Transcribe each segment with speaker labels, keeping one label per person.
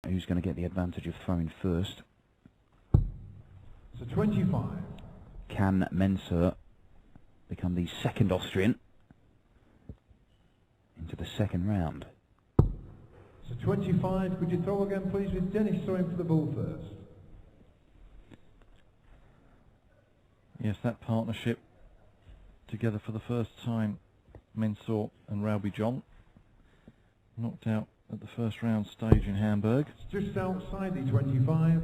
Speaker 1: who's going to get the advantage of throwing first.
Speaker 2: So 25.
Speaker 1: Can Mensur become the second Austrian into the second round?
Speaker 2: So 25, could you throw again please with Dennis throwing for the ball first?
Speaker 3: Yes, that partnership together for the first time, Mensur and Rowby John, knocked out at the first round stage in Hamburg.
Speaker 2: It's just outside the 25.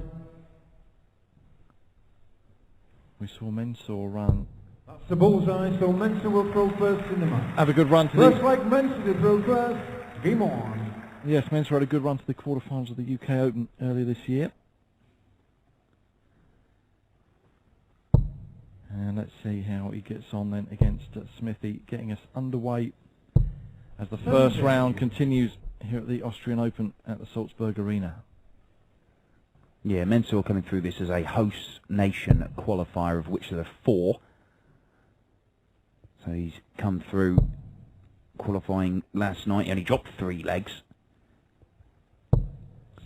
Speaker 3: We saw Mensur run.
Speaker 2: That's the bullseye, so Mensur will throw first in the match.
Speaker 3: Have a good run to
Speaker 2: Looks like Mensur to throw first. Game on.
Speaker 3: Yes, Mensur had a good run to the quarterfinals of the UK Open earlier this year. And let's see how he gets on then against Smithy, getting us underway as the first round continues here at the Austrian Open at the Salzburg Arena.
Speaker 1: Yeah, Mensur coming through this as a host nation qualifier, of which there are 4. So he's come through qualifying last night. He only dropped 3 legs.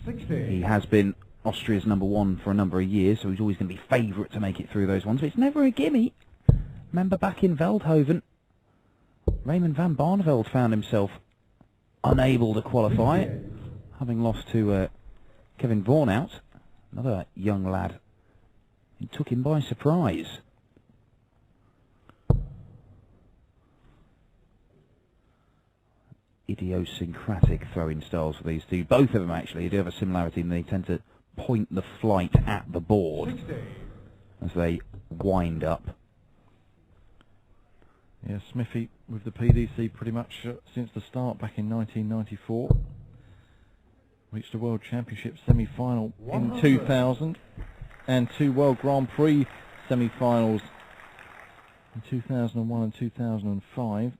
Speaker 2: 60.
Speaker 1: He has been Austria's #1 for a number of years, so he's always going to be favourite to make it through those ones. But it's never a gimme. Remember back in Veldhoven, Raymond van Barneveld found himself unable to qualify, having lost to Kevin Vornout, another young lad. He took him by surprise. Idiosyncratic throwing styles for these two. Both of them actually do have a similarity, and they tend to point the flight at the board
Speaker 2: 60.
Speaker 1: as they wind up.
Speaker 3: Yeah, Smithy with the PDC pretty much since the start back in 1994. Reached a World Championship semi-final in 2000 and 2 World Grand Prix semi-finals in 2001 and 2005.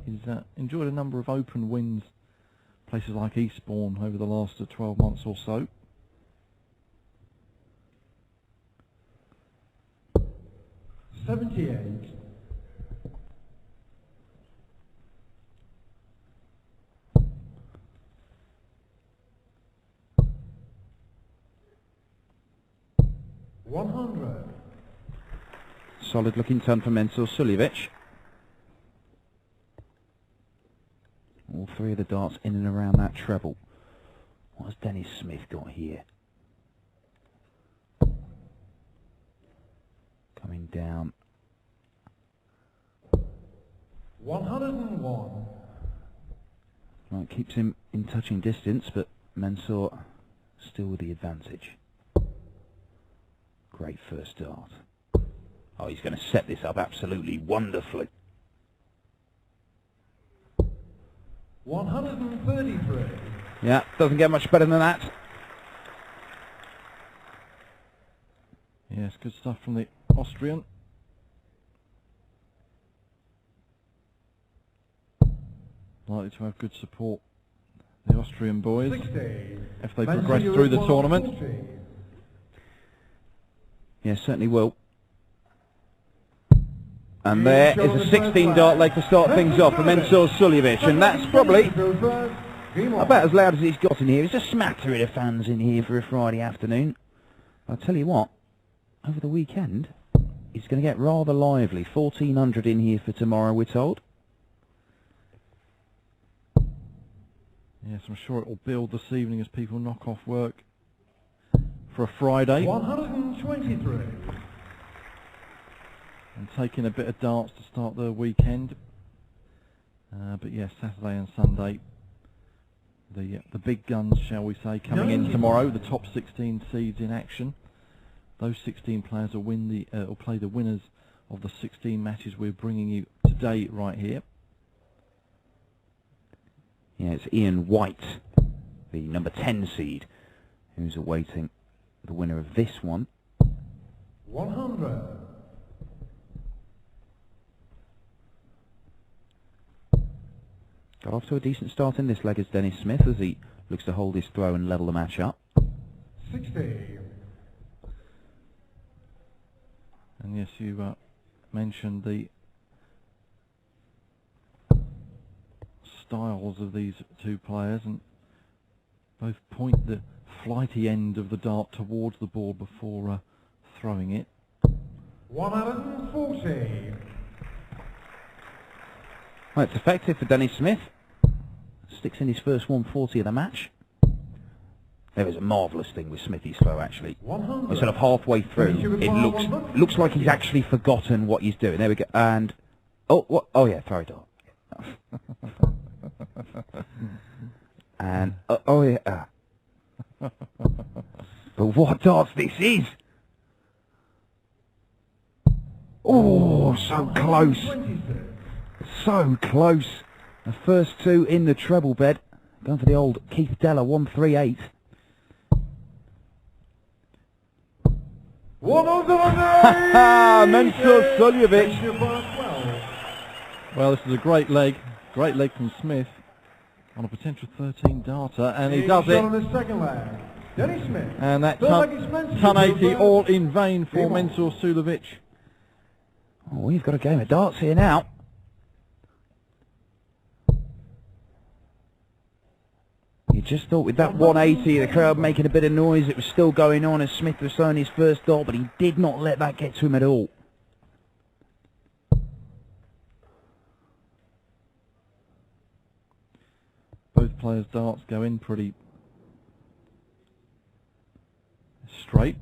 Speaker 3: He's enjoyed a number of open wins, places like Eastbourne over the last 12 months or so.
Speaker 2: $78. $100.
Speaker 1: Solid looking turn for Mensur Suljovic. All 3 of the darts in and around that treble. What has Dennis Smith got here? Coming down.
Speaker 2: 101.
Speaker 1: Right, keeps him in touching distance, but Mensur still with the advantage. Great first dart. Oh, he's going to set this up absolutely wonderfully.
Speaker 2: 133.
Speaker 1: Yeah, doesn't get much better than that.
Speaker 3: Yes, good stuff from the Austrian. Likely to have good support, the Austrian boys,
Speaker 2: 60.
Speaker 3: if they progress through the tournament.
Speaker 1: Yeah, certainly will. And there is a 16-dart leg to start things off for Mensur Suljovic, and that's probably about as loud as it's got in here. There's a smattering of fans in here for a Friday afternoon. I'll tell you what, over the weekend, it's going to get rather lively. 1,400 in here for tomorrow, we're told.
Speaker 3: Yes, I'm sure it will build this evening as people knock off work for a Friday.
Speaker 2: 123.
Speaker 3: And taking a bit of darts to start the weekend. But yes, Saturday and Sunday, the big guns, shall we say, coming in tomorrow. The top 16 seeds in action. Those 16 players will will play the winners of the 16 matches we're bringing you today, right here.
Speaker 1: Yeah, it's Ian White, the number 10 seed, who's awaiting the winner of this one.
Speaker 2: 100.
Speaker 1: Got off to a decent start in this leg as Dennis Smith, as he looks to hold his throw and level the match up.
Speaker 2: 60.
Speaker 3: And yes, you mentioned the styles of these two players, and both point the flighty end of the dart towards the ball before throwing it.
Speaker 2: 140.
Speaker 1: Well, it's effective for Dennis Smith. Sticks in his first 140 of the match. There is a marvellous thing with Smithy's throw, actually.
Speaker 2: 100.
Speaker 1: We're sort of halfway through. It looks like he's actually forgotten what he's doing. There we go. And oh, what? Oh yeah, throw dart. And oh yeah. But what darts this is! Oh, so close.
Speaker 2: 126.
Speaker 1: So close. The first two in the treble bed. Going for the old Keith Della 138.
Speaker 2: 108.
Speaker 1: Mensur Suljovic.
Speaker 3: Well, this is a great leg from Smith on a potential 13 darter, and he does it.
Speaker 2: On the second leg. Dennis Smith.
Speaker 3: And that
Speaker 2: Third leg is Mensur.
Speaker 3: ton 80 all in vain for Mensur Suljovic.
Speaker 1: Oh, we've got a game of darts here now. You just thought with that 180, the crowd making a bit of noise, it was still going on as Smith was throwing his first dart, but he did not let that get to him at all.
Speaker 3: Both players' darts go in pretty straight,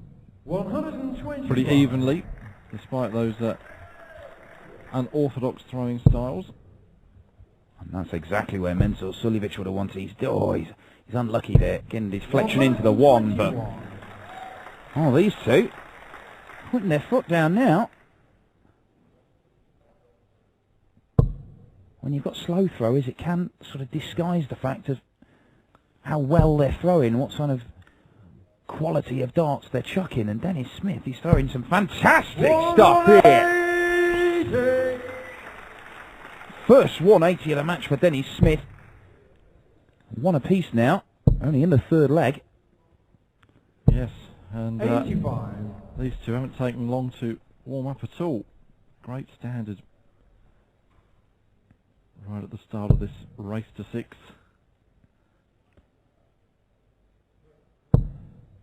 Speaker 2: 120.
Speaker 3: pretty evenly, despite those unorthodox throwing styles.
Speaker 1: And that's exactly where Mensur Suljovic would have wanted. He's unlucky there, getting deflection into the one, but oh, these two putting their foot down now. When you've got slow throwers, it can sort of disguise the fact of how well they're throwing, what sort of quality of darts they're chucking. And Dennis Smith, he's throwing some fantastic stuff here. First 180 of the match for Dennis Smith. One apiece now, only in the third leg.
Speaker 3: Yes, and
Speaker 2: 85.
Speaker 3: these two haven't taken long to warm up at all. Great standard right at the start of this race to 6.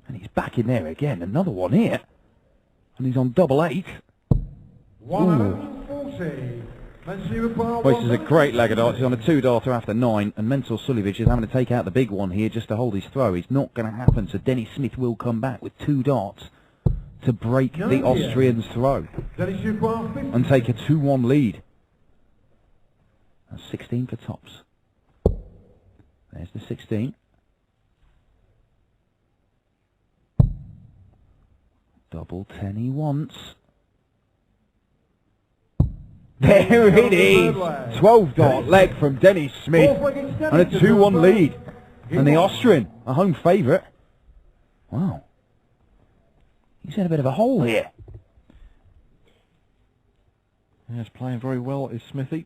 Speaker 1: And he's back in there again, another one here. And he's on double 8.
Speaker 2: 140.
Speaker 1: Well, this is a great leg of darts. He's on a 2-darter after 9, and Mensur Suljovic is having to take out the big one here just to hold his throw. It's not going to happen, so Dennis Smith will come back with 2 darts to break the Austrian's throw and take a 2-1 lead. That's 16 for tops. There's the 16. Double 10 he wants. There it is! 12-dart leg from Dennis Smith and a 2-1 lead. And the Austrian, a home favourite. Wow. He's in a bit of a hole here.
Speaker 3: Yes, playing very well is Smithy,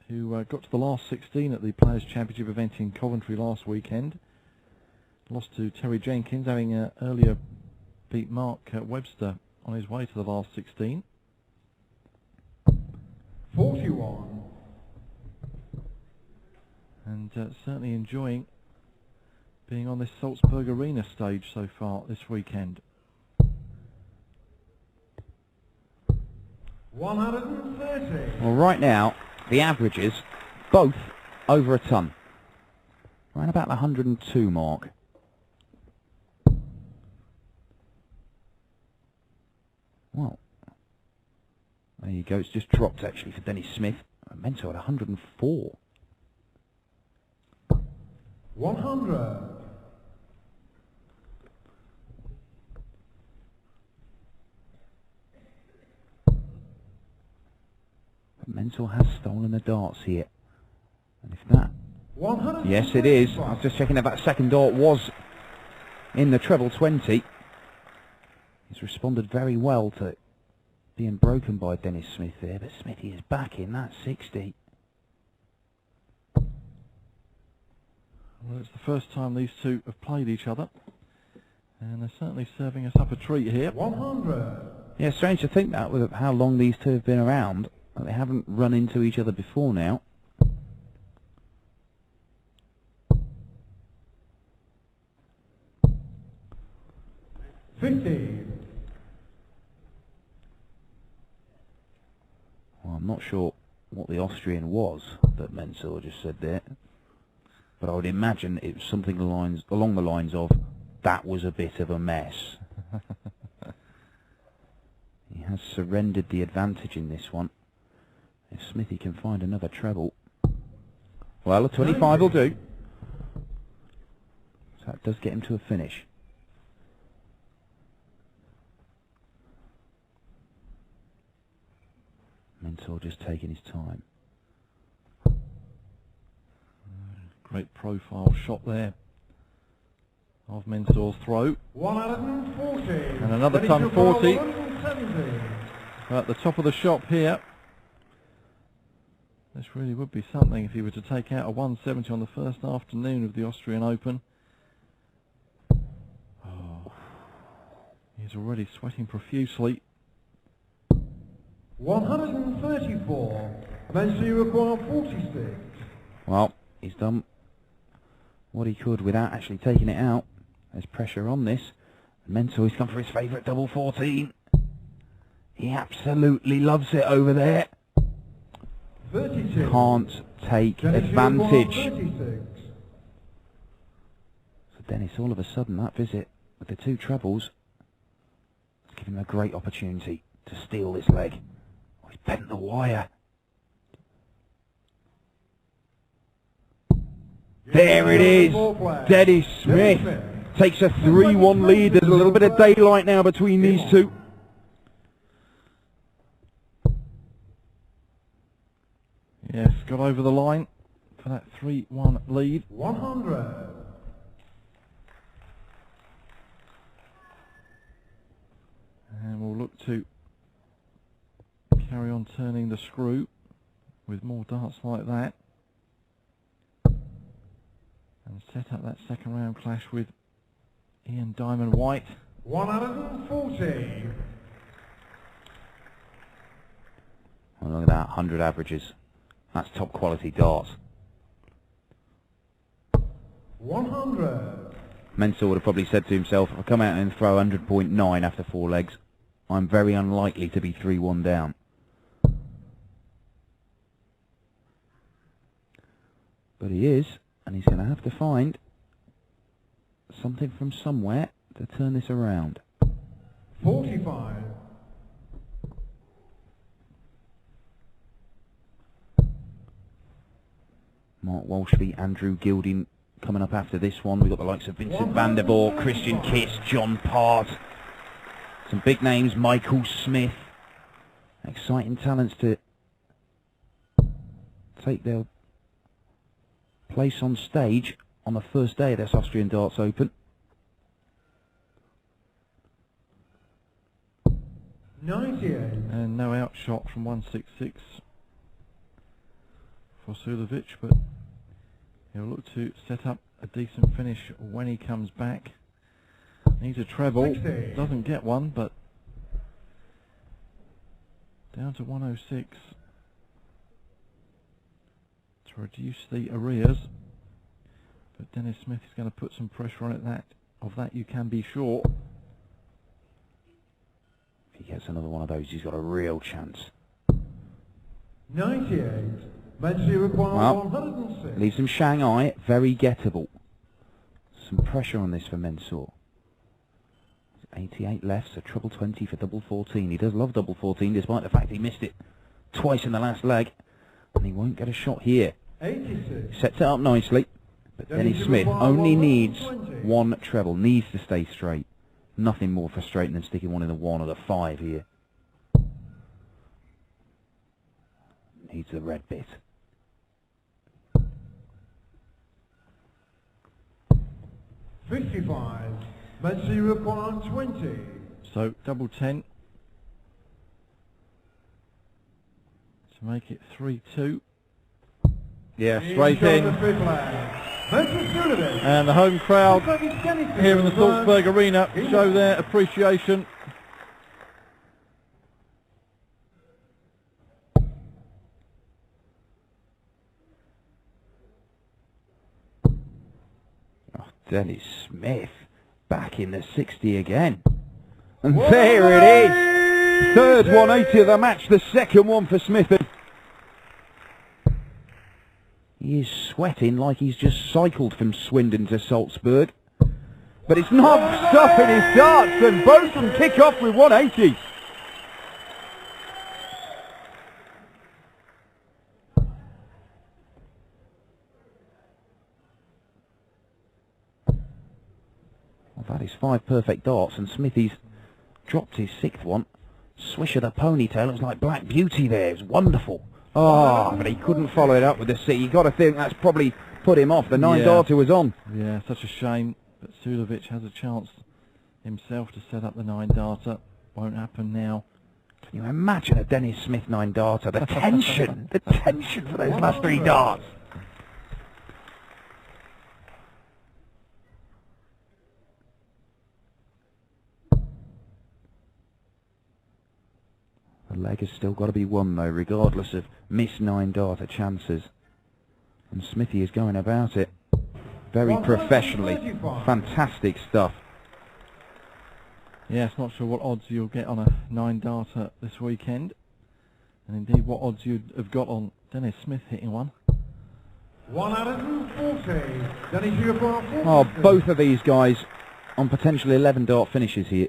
Speaker 3: who got to the last 16 at the Players' Championship event in Coventry last weekend. Lost to Terry Jenkins, having earlier beat Mark Webster on his way to the last 16.
Speaker 2: 41.
Speaker 3: And certainly enjoying being on this Salzburg Arena stage so far this weekend.
Speaker 2: 130.
Speaker 1: Well, right now, the averages, both over a ton. Around about the 102 mark. Well, there you go. It's just dropped, actually, for Dennis Smith. Mensur at 104.
Speaker 2: 100.
Speaker 1: But Mensur has stolen the darts here. And if that...
Speaker 2: 100.
Speaker 1: Yes, it is. I was just checking if that second dart was in the treble 20. He's responded very well to being broken by Dennis Smith there, but Smithy is back in that 60.
Speaker 3: Well, it's the first time these two have played each other, and they're certainly serving us up a treat here.
Speaker 2: 100.
Speaker 1: Yeah, strange to think that with how long these two have been around. They haven't run into each other before now.
Speaker 2: 15.
Speaker 1: Well, I'm not sure what the Austrian was that Mensur just said there, but I would imagine it was something along the lines of, that was a bit of a mess. He has surrendered the advantage in this one. If Smithy can find another treble, well, a 25 will do. So that does get him to a finish. Mensur just taking his time.
Speaker 3: Great profile shot there of Mensur's throw.
Speaker 2: 140.
Speaker 3: And another ton 40. At the top of the shop here. This really would be something if he were to take out a 170 on the first afternoon of the Austrian Open. Oh, he's already sweating profusely.
Speaker 2: 134. Mensur, you require 46.
Speaker 1: Well, he's done what he could without actually taking it out. There's pressure on this. Mensur, he's come for his favourite double 14. He absolutely loves it over there.
Speaker 2: 32.
Speaker 1: Can't take
Speaker 2: Dennis,
Speaker 1: advantage.
Speaker 2: you require 36.
Speaker 1: So Dennis, all of a sudden, that visit with the two trebles has given him a great opportunity to steal this leg. Oh, he's bent the wire. There it is. Dennis Smith takes a 3-1 lead. There's a little bit of daylight now between these two.
Speaker 3: Yes, got over the line for that 3-1 lead.
Speaker 2: 100.
Speaker 3: And we'll look to carry on turning the screw with more darts like that. And set up that second round clash with Ian Diamond White.
Speaker 2: 140.
Speaker 1: Well, look at that, 100 averages. That's top quality darts.
Speaker 2: 100.
Speaker 1: Mensur would have probably said to himself, if I come out and throw 100.9 after 4 legs, I'm very unlikely to be 3-1 down. But he is, and he's going to have to find something from somewhere to turn this around.
Speaker 2: 45.
Speaker 1: Mark Walshby, Andrew Gilding coming up after this one. We've got the likes of Vincent van der Voort, Christian Kiss, John Part. Some big names, Michael Smith. Exciting talents to take their place on stage on the first day of this Austrian Darts Open.
Speaker 2: 98.
Speaker 3: And no outshot from 166 for Suljovic, but he'll look to set up a decent finish when he comes back. Needs a treble,
Speaker 2: 60.
Speaker 3: Doesn't get one, but down to 106 to reduce the arrears. But Dennis Smith is going to put some pressure on it. Of that you can be sure.
Speaker 1: If he gets another one of those, he's got a real chance.
Speaker 2: 98. Mensur require
Speaker 1: Well,
Speaker 2: 106.
Speaker 1: leaves him Shanghai, very gettable. Some pressure on this for Mensur. 88 left, so treble 20 for double 14. He does love double 14, despite the fact he missed it twice in the last leg. And he won't get a shot here.
Speaker 2: 86.
Speaker 1: Sets it up nicely. But Dennis Smith only needs one treble, needs to stay straight. Nothing more frustrating than sticking one in the 1 or the 5 here. Needs the red bit.
Speaker 2: 55. Mensur require 20.
Speaker 3: So double 10 to make it 3-2.
Speaker 1: Yeah,
Speaker 2: He's
Speaker 1: straight
Speaker 2: got
Speaker 1: in.
Speaker 2: the fifth leg. Mensur Suljovic.
Speaker 3: And the home crowd
Speaker 2: Looks like it's Dennis
Speaker 3: here in the
Speaker 2: Smith.
Speaker 3: Salzburg Arena show their appreciation.
Speaker 1: Oh, Dennis Smith back in the 60 again. And there it is. Third 180 of the match, the second one for Smithy. He is sweating like he's just cycled from Swindon to Salzburg. But it's not stopping his darts, and both of them kick off with 180. Well, that is 5 perfect darts, and Smithy's dropped his 6th one. Swish of the ponytail, it was like Black Beauty there, it was wonderful. Oh, but he couldn't follow it up with the 6. You got to think that's probably put him off. The 9 darter was on.
Speaker 3: Yeah, such a shame. But Suljovic has a chance himself to set up the 9 darter. Won't happen now.
Speaker 1: Can you imagine a Dennis Smith 9 darter? The tension, the tension for those last 3 darts. The leg has still got to be won though, regardless of missed 9 darter chances. And Smithy is going about it very professionally. Fantastic stuff.
Speaker 3: Yes, not sure what odds you'll get on a 9 darter this weekend. And indeed what odds you'd have got on Dennis Smith hitting one.
Speaker 2: 140. Dennis, you got 40.
Speaker 1: Oh, both of these guys on potentially 11 dart finishes here.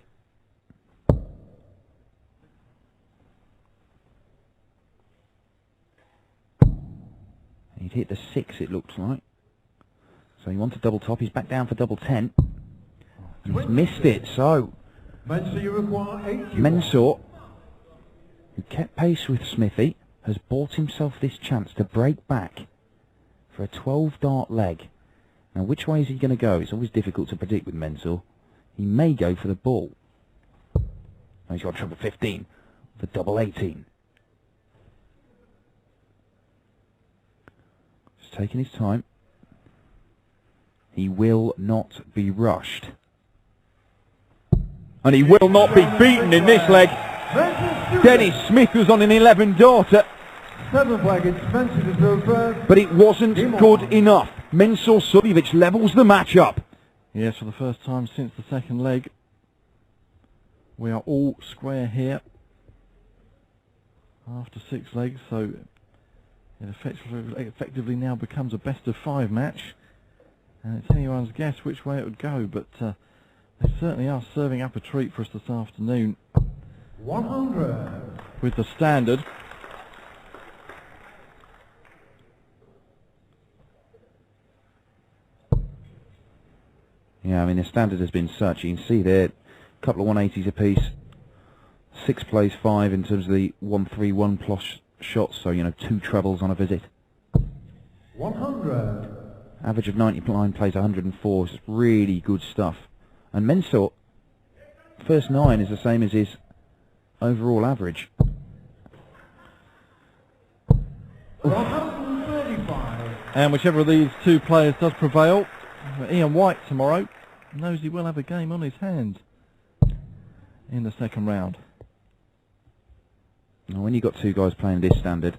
Speaker 1: He'd hit the 6, it looks like. So he wants a double top. He's back down for double 10. And he's missed it, so
Speaker 2: Mensur, you require 80.
Speaker 1: Mensur, who kept pace with Smithy, has bought himself this chance to break back for a 12 dart leg. Now which way is he going to go? It's always difficult to predict with Mensur. He may go for the ball. Now he's got treble 15 for double 18. Just taking his time. He will not be rushed. And he will not be beaten in this leg. Dennis Smith was on an 11 darter.
Speaker 2: 7th leg, it's Mensur to throw first.
Speaker 1: But it wasn't good enough. Mensur Suljovic levels the match up.
Speaker 3: Yes, for the first time since the second leg. We are all square here. After 6 legs, so it effectively now becomes a best of 5 match. And it's anyone's guess which way it would go, but they certainly are serving up a treat for us this afternoon.
Speaker 2: 100.
Speaker 3: With the standard.
Speaker 1: Yeah, I mean the standard has been such. You can see there, a couple of 180s apiece. 6 plays 5 in terms of the 1-3-1 plus shots, so you know 2 trebles on a visit.
Speaker 2: 100.
Speaker 1: Average of 99 plays 104. It's really good stuff. And Mensur, first 9 is the same as his overall average.
Speaker 2: 135.
Speaker 3: And whichever of these 2 players does prevail, Ian White tomorrow knows he will have a game on his hands in the second round.
Speaker 1: Now, when you've got 2 guys playing this standard,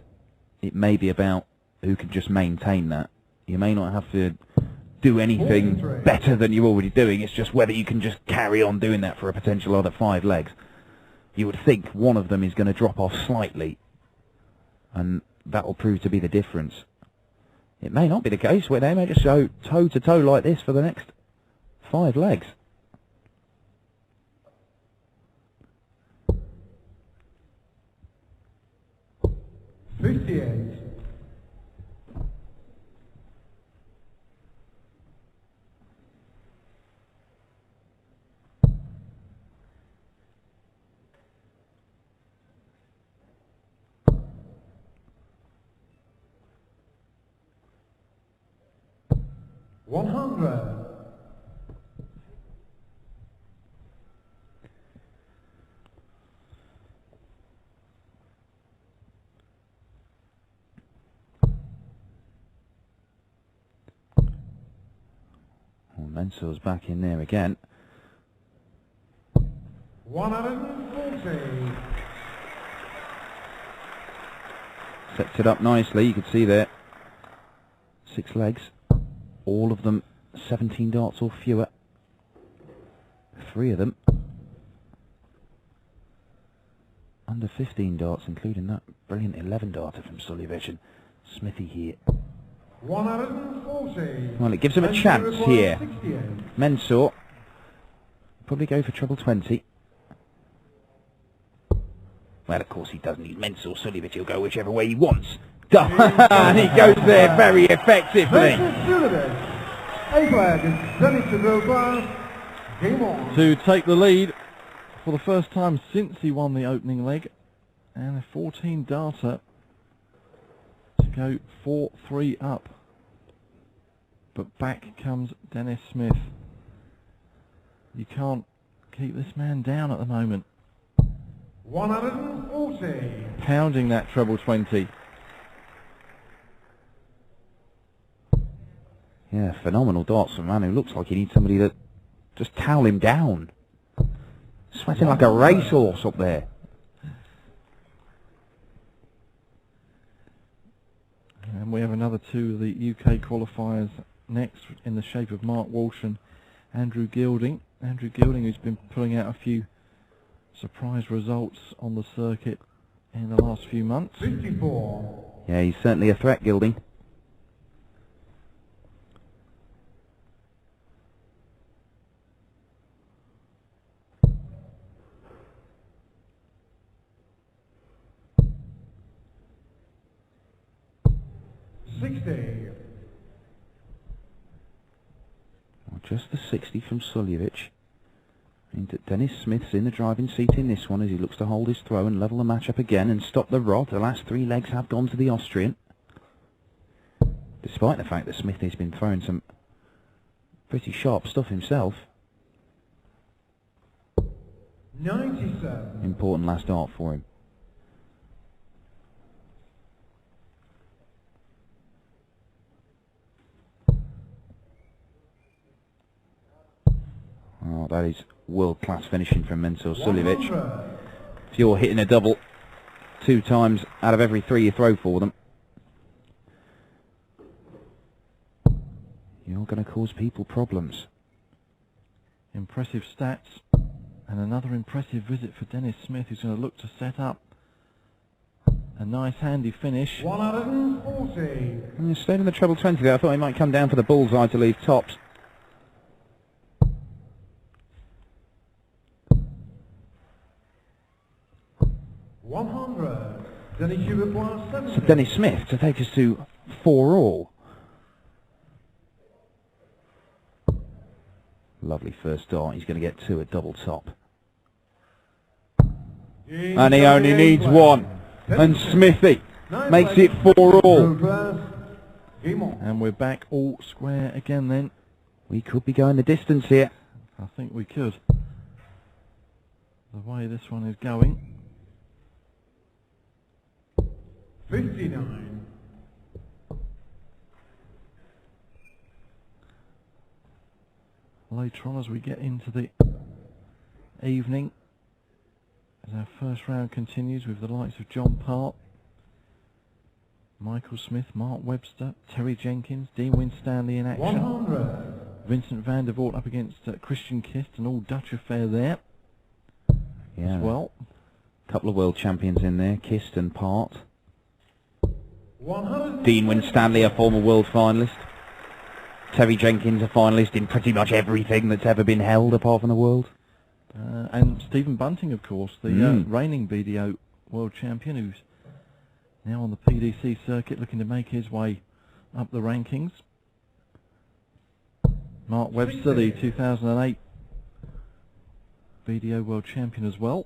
Speaker 1: it may be about who can just maintain that. You may not have to do anything better than you're already doing. It's just whether you can just carry on doing that for a potential other 5 legs. You would think one of them is going to drop off slightly, and that will prove to be the difference. It may not be the case, where they may just go toe-to-toe like this for the next 5 legs.
Speaker 2: $58. 100.
Speaker 1: Well, Mensur's back in there again.
Speaker 2: 140.
Speaker 1: Sets it up nicely. You can see there 6 legs. All of them 17 darts or fewer. 3 of them under 15 darts, including that brilliant 11 darter from Suljovic, and Smithy here.
Speaker 2: 140.
Speaker 1: Well, it gives him a
Speaker 2: Mensur
Speaker 1: chance
Speaker 2: requires
Speaker 1: here.
Speaker 2: 68.
Speaker 1: Mensur probably go for treble 20. Well, of course he doesn't. He's Mensur Suljovic. He'll go whichever way he wants. And he goes there very effectively.
Speaker 2: Mensur Suljovic. 8 leg, Dennis to go class. Game on.
Speaker 3: To take the lead for the first time since he won the opening leg, and a 14 darter to go 4-3 up. But back comes Dennis Smith. You can't keep this man down at the moment.
Speaker 2: 140.
Speaker 3: Pounding that treble 20.
Speaker 1: Yeah, phenomenal darts from a man who looks like he needs somebody to just towel him down. Sweating like a racehorse up there.
Speaker 3: And we have another two of the UK qualifiers next, in the shape of Mark Walsh and Andrew Gilding. Andrew Gilding, who's been pulling out a few surprise results on the circuit in the last few months.
Speaker 2: 54.
Speaker 1: Yeah, he's certainly a threat, Gilding. Well, just the 60 from Suljovic. And Dennis Smith's in the driving seat in this one as he looks to hold his throw and level the match up again and stop the rod. The last 3 legs have gone to the Austrian, despite the fact that Smith has been throwing some pretty sharp stuff himself.
Speaker 2: 97.
Speaker 1: Important last dart for him. Oh, that is world-class finishing from Mensur Suljovic.
Speaker 2: 100.
Speaker 1: If you're hitting a double 2 times out of every 3 you throw for them, you're going to cause people problems.
Speaker 3: Impressive stats, and another impressive visit for Dennis Smith, who's going to look to set up a nice handy finish.
Speaker 2: 140.
Speaker 1: And he stayed in the treble 20 there. I thought he might come down for the bullseye to leave tops. So Dennis Smith to take us to 4-all. Lovely first dart. He's going to get 2 at double top. And he only needs 1. And Smithy makes it 4-all.
Speaker 3: And we're back all square again then.
Speaker 1: We could be going the distance here.
Speaker 3: I think we could. The way this one is going.
Speaker 2: 59.
Speaker 3: Later on, as we get into the evening, as our first round continues with the likes of John Part, Michael Smith, Mark Webster, Terry Jenkins, Dean Winstanley in action.
Speaker 2: 100.
Speaker 3: Vincent van der Voort up against Christian Kist, an all-Dutch affair there
Speaker 1: Yeah.
Speaker 3: as well.
Speaker 1: Couple of world champions in there, Kist and Part.
Speaker 2: 100.
Speaker 1: Dean Winstanley, a former world finalist. Terry Jenkins, a finalist in pretty much everything that's ever been held apart from the world.
Speaker 3: And Stephen Bunting, of course, the reigning BDO world champion, who's now on the PDC circuit looking to make his way up the rankings. Mark Webster, the 2008 BDO world champion as well.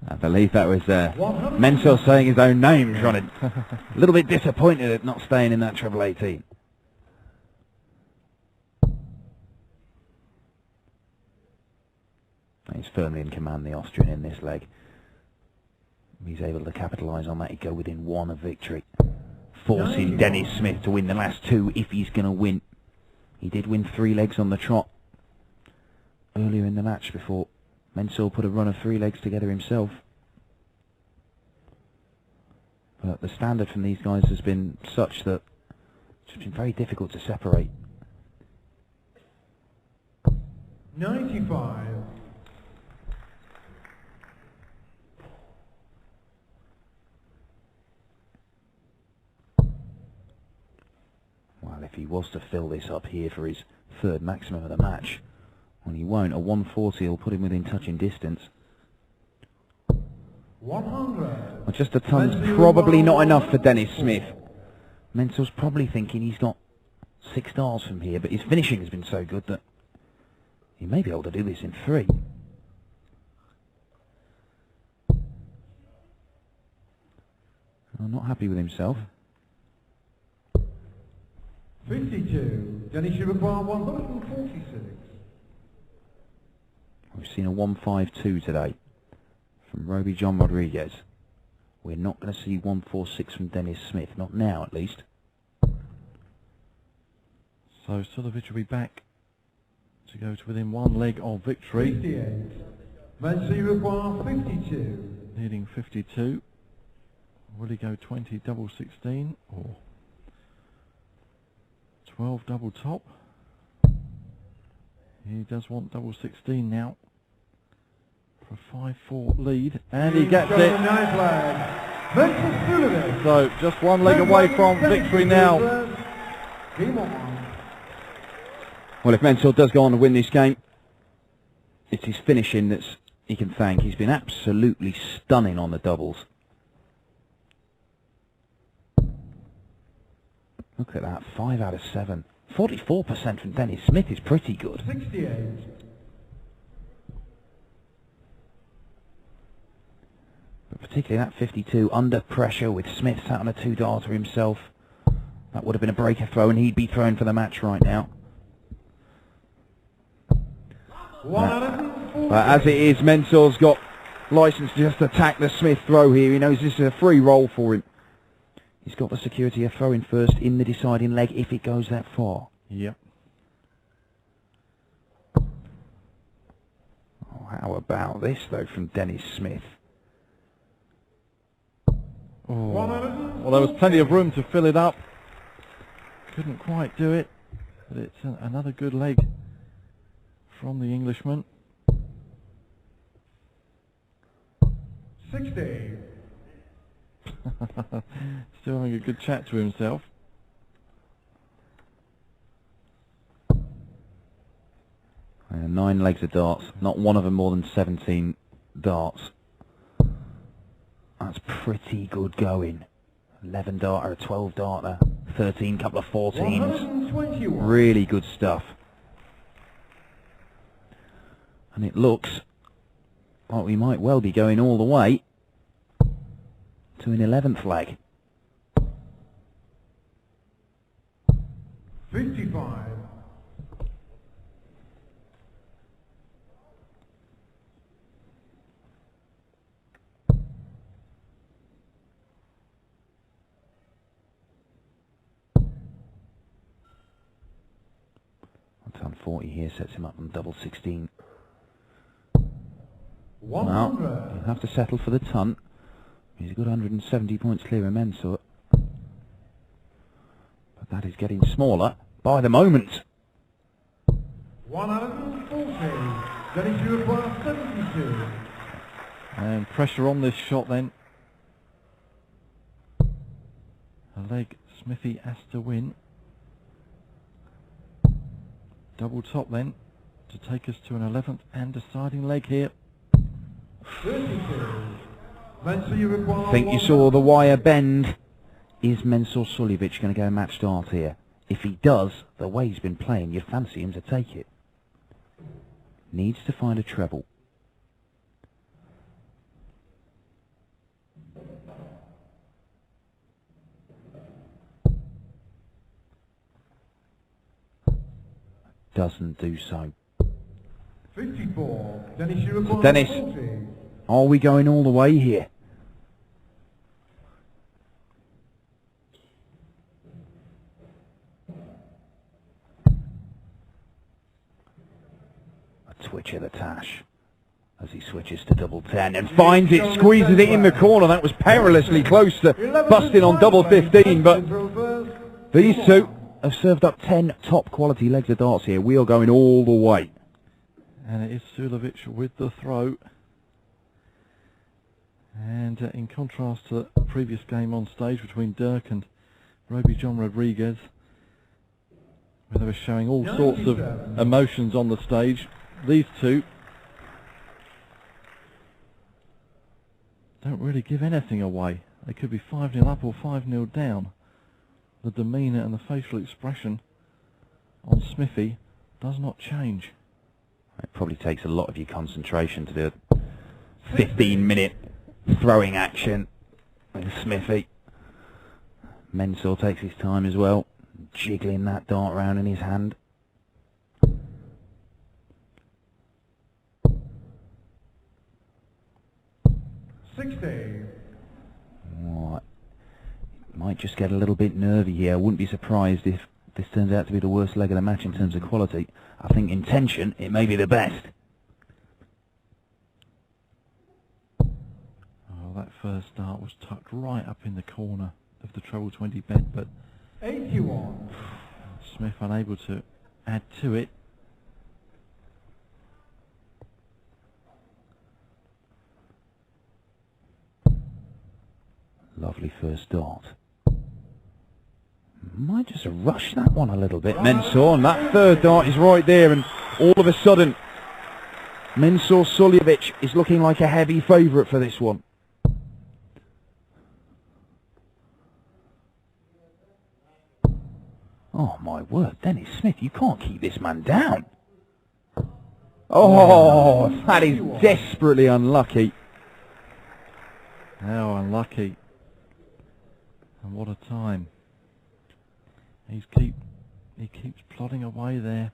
Speaker 1: I believe that was Mensur saying his own name, Ronnie. A little bit disappointed at not staying in that treble 18. He's firmly in command, the Austrian, in this leg. He's able to capitalise on that. He'd go within 1 of victory, forcing Dennis Smith to win the last 2 if he's going to win. He did win 3 legs on the trot earlier in the match before Mensur put a run of 3 legs together himself. But the standard from these guys has been such that it's been very difficult to separate.
Speaker 2: 95.
Speaker 1: Well, if he was to fill this up here for his third maximum of the match, well, he won't. A 140 will put him within touching distance.
Speaker 2: 100.
Speaker 1: Well, just a ton's probably not enough for Dennis Smith. Mensur's probably thinking he's got 6 stars from here, but his finishing has been so good that he may be able to do this in 3. I'm not happy with himself.
Speaker 2: 52. Dennis, you require 146.
Speaker 1: We've seen a 152 today from Roby John Rodriguez. We're not going to see 146 from Dennis Smith, not now at least.
Speaker 3: So Suljovic will be back to go to within 1 leg of victory.
Speaker 2: 58. Mensur, you require 52.
Speaker 3: Needing 52. Will he go 20 double 16 or 12 double top? He does want double 16 now for a 5-4 lead, and he gets it.
Speaker 2: Mensur Suljovic.
Speaker 3: So just 1 leg away from victory now.
Speaker 1: Well, if Mensur does go on to win this game, it's his finishing that's he can thank. He's been absolutely stunning on the doubles. Look at that, 5 out of 7. 44% from Dennis Smith is pretty good.
Speaker 2: 68.
Speaker 1: But particularly that 52 under pressure with Smith sat on a 2-darter himself. That would have been a breaker throw and he'd be thrown for the match right now. But as it is, Mensur's got license to just attack the Smith throw here. He knows this is a free roll for him. He's got the security of throwing first in the deciding leg if it goes that far.
Speaker 3: Yep.
Speaker 1: Oh, how about this, though, from Dennis Smith?
Speaker 3: Oh. Well, there was plenty of room to fill it up. Couldn't quite do it. But it's another good leg from the Englishman.
Speaker 2: 60.
Speaker 3: Still having a good chat to himself.
Speaker 1: And 9 legs of darts, not one of them more than 17 darts. That's pretty good going. 11 darter, a 12 darter, 13, couple of 14s. Really good stuff. And it looks like we might well be going all the way to an 11th leg.
Speaker 2: 55.
Speaker 1: Ton 40 here sets him up on double 16.
Speaker 2: 100.
Speaker 1: Well, he'll have to settle for the ton. He's a good 170 points clear of Mensur. But that is getting smaller by the moment.
Speaker 2: 140. Dennis, you require 72.
Speaker 3: And pressure on this shot then. A leg Smithy has to win. Double top then to take us to an 11th and deciding leg here.
Speaker 2: 32. Mensur, you require
Speaker 1: I think you saw the wire bend. Is Mensur Suljovic going to go match start here? If he does, the way he's been playing, you'd fancy him to take it. Needs to find a treble. Doesn't do so.
Speaker 2: 54. Dennis, you require
Speaker 1: Dennis,
Speaker 2: 40.
Speaker 1: are we going all the way here? A twitch of the tash as he switches to double 10 and finds it, squeezes it in the corner. That was perilously close to busting on double 15, but these two have served up 10 top quality legs of darts here. We are going all the way.
Speaker 3: And it is Suljovic with the throw. And in contrast to the previous game on stage between Dirk and Roby John Rodriguez, where they were showing all sorts of emotions on the stage, these two don't really give anything away. They could be 5-0 up or 5-0 down. The demeanour and the facial expression on Smithy does not change.
Speaker 1: It probably takes a lot of your concentration to do a 15-minute throwing action with Smithy. Mensur takes his time as well, jiggling that dart round in his hand. Right. Might just get a little bit nervy here. I wouldn't be surprised if this turns out to be the worst leg of the match in terms of quality. I think in tension it may be the best.
Speaker 3: Oh, that first dart was tucked right up in the corner of the treble 20 bed, but
Speaker 2: 81.
Speaker 3: Smith unable to add to it.
Speaker 1: Lovely first dart. Might just rush that one a little bit, Mensur, and that third dart is right there, and all of a sudden Mensur Suljovic is looking like a heavy favourite for this one. Oh my word, Dennis Smith, you can't keep this man down. Oh, that is desperately unlucky.
Speaker 3: How unlucky. And what a time. He keeps plodding away there,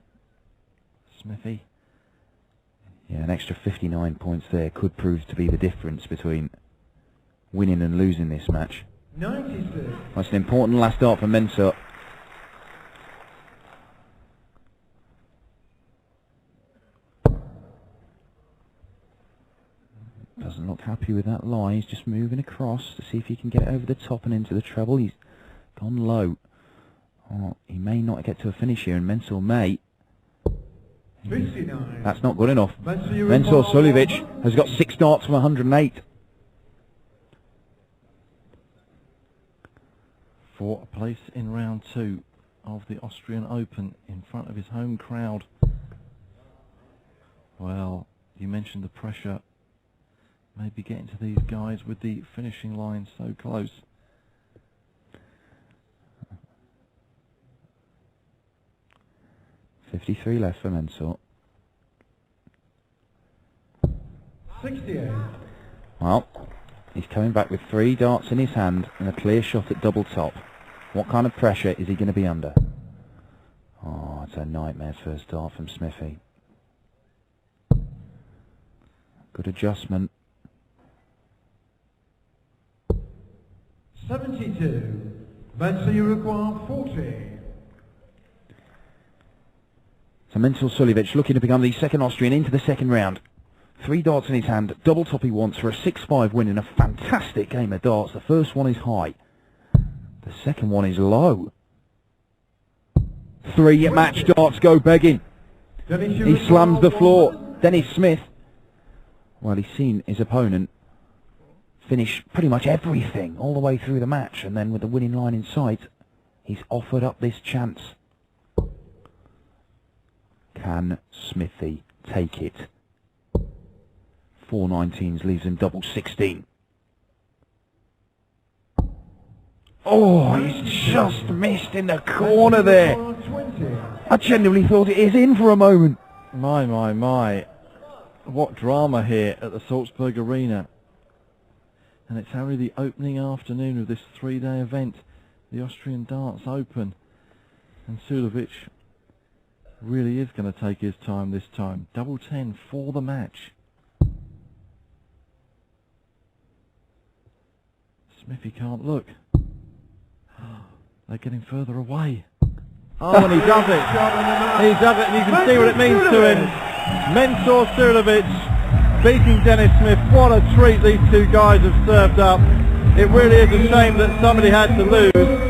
Speaker 3: Smithy.
Speaker 1: Yeah, an extra 59 points there could prove to be the difference between winning and losing this match.
Speaker 2: 96.
Speaker 1: That's an important last dart for Mensur. Doesn't look happy with that lie. He's just moving across to see if he can get it over the top and into the treble. He's gone low. Oh, he may not get to a finish here, and Mensur may.
Speaker 2: 59.
Speaker 1: That's not good enough. Mensur Suljovic has got 6 darts from 108.
Speaker 3: For a place in round 2 of the Austrian Open in front of his home crowd. Well, you mentioned the pressure maybe getting to these guys with the finishing line so close. .53 left for Mensur.
Speaker 2: 68.
Speaker 1: Well, he's coming back with 3 darts in his hand and a clear shot at double top. What kind of pressure is he going to be under? Oh, it's a nightmare first dart from Smithy. Good adjustment.
Speaker 2: 72. Mensur, you require 40.
Speaker 1: So Mensur Suljovic looking to become the second Austrian into the second round. 3 darts in his hand, double top he wants for a 6-5 win in a fantastic game of darts. The first one is high. The second one is low. 3 match darts go begging. He slams the floor. Dennis Smith, well, he's seen his opponent finish pretty much everything all the way through the match, and then with the winning line in sight, he's offered up this chance. Can Smithy take it? 4 19s leaves him double 16. Oh, he's just missed in the corner there. I genuinely thought it is in for a moment.
Speaker 3: My. What drama here at the Salzburg Arena. And it's only the opening afternoon of this 3-day event, the Austrian Darts Open. And Suljovic really is going to take his time this time. Double 10 for the match. Smithy can't look. They're getting further away. Oh, and he does it. He does it, and you can see what it means to him. Mensur Suljovic beating Dennis Smith. What a treat these two guys have served up. It really is a shame that somebody had to lose.